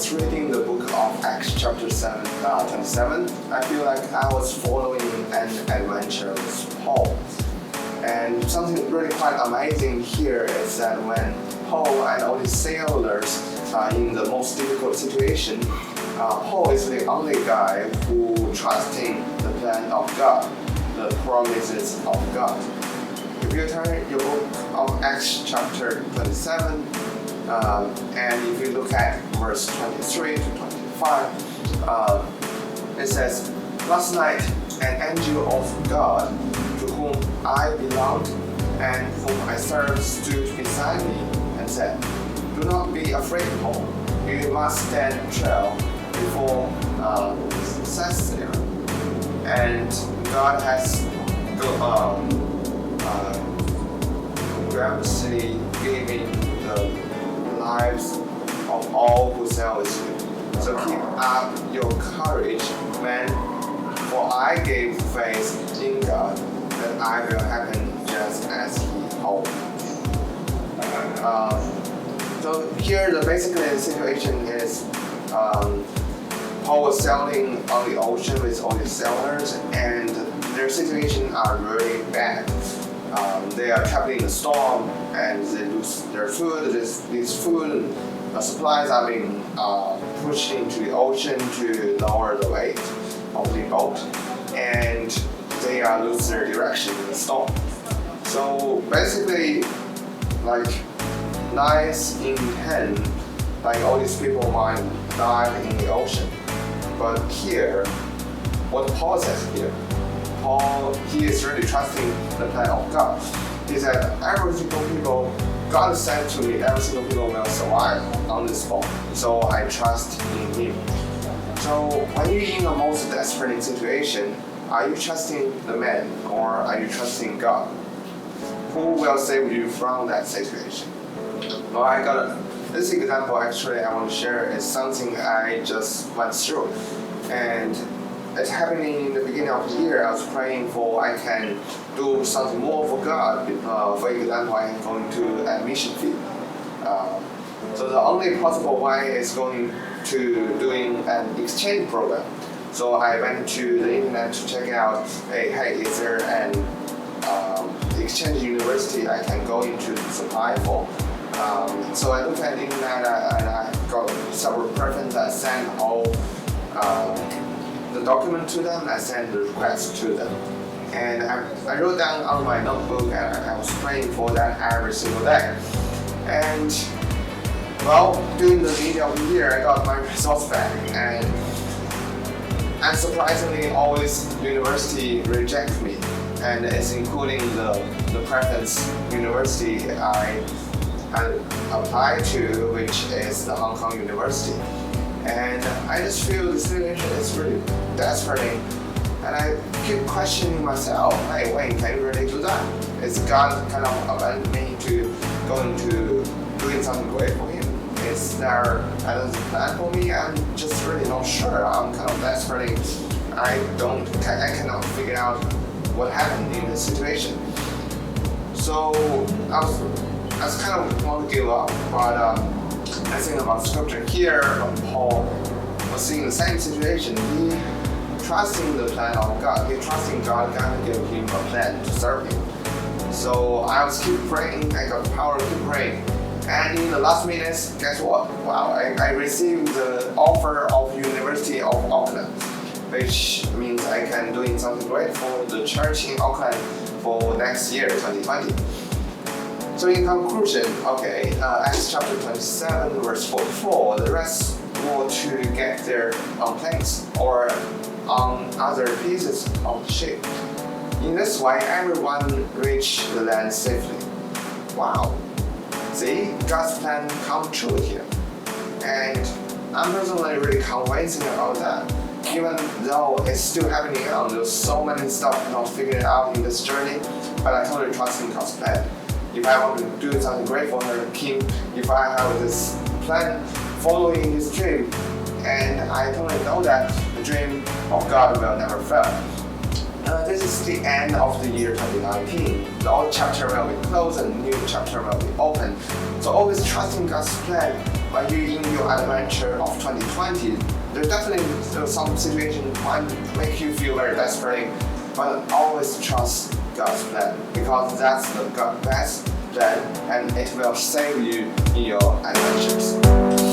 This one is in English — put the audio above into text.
was reading the book of Acts chapter 27, I feel like I was following an adventure with Paul. And something really quite amazing here is that when Paul and all his sailors are in the most difficult situation, Paul is the only guy who trusting the plan of God, the promises of God. If you turn your book of Acts chapter 27, and if you look at verse 23 to 25, it says, "Last night an angel of God, to whom I belonged and whom I served, stood beside me and said, 'Do not be afraid, Paul. You must stand trial before Caesar.' And God has graciously given the lives of all who sail with you. So keep up your courage, man, for I gave faith in God that I will happen just as He hoped." So here, basically the situation is Paul was sailing on the ocean with all his sailors, and their situation are really bad. They are trapped in a storm, and they lose their food. These food supplies are being pushed into the ocean to lower the weight of the boat, and they lose their direction in the storm. So basically, like 9 in 10, like all these people might die in the ocean. But here, what Paul says here, he is really trusting the plan of God. He said, every single people, God said to me, every single people will survive on this boat. So I trust in Him. So when you're in the most desperate situation, are you trusting the man or are you trusting God? Who will save you from that situation? Well, I got this example actually I want to share is something I just went through. And it's happening in the beginning of the year. I was praying for I can do something more for God. For example, I am going to admission fee. So the only possible way is going to doing an exchange program. So I went to the internet to check out, hey, is there an exchange university I can go into to apply for? So I looked at the internet and I got several persons that sent all the document to them. I sent the request to them, and I wrote down on my notebook, and I was praying for that every single day. And well, during the middle of the year, I got my results back, and unsurprisingly, all this university reject me, and it's including the preference university I applied to, which is the Hong Kong University. And I just feel the situation is really desperate, and I keep questioning myself, hey, wait, can you really do that? Is God kind of abandoned me to going to doing something great for Him? Is there another plan for me? I'm just really not sure. I'm kind of desperate. I cannot figure out what happened in this situation. So I was kind of want to give up, but I think about scripture here, Paul was in the same situation. He trusting the plan of God. He trusting God to give him a plan to serve Him. So I was keep praying. I got the power to keep praying. And in the last minutes, guess what? Wow! I received the offer of University of Auckland, which means I can doing something great for the church in Auckland for next year, 2020. So in conclusion, Acts chapter 27, verse 44, the rest were to get there on planes or on other pieces of the ship. In this way, everyone reached the land safely. Wow! See, God's plan come true here. And I'm personally really convinced about that. Even though it's still happening on, there's so many stuff not figured out in this journey, but I totally trust in God's plan. If I want to do something great for Him, if I have this plan, following His dream, and I totally know that the dream of God will never fail. This is the end of the year 2019. The old chapter will be closed and the new chapter will be open. So always trusting God's plan. when you're in your adventure of 2020, there's definitely some situation might make you feel very desperate, but always trust God's plan because that's the best plan and it will save you in your adventures.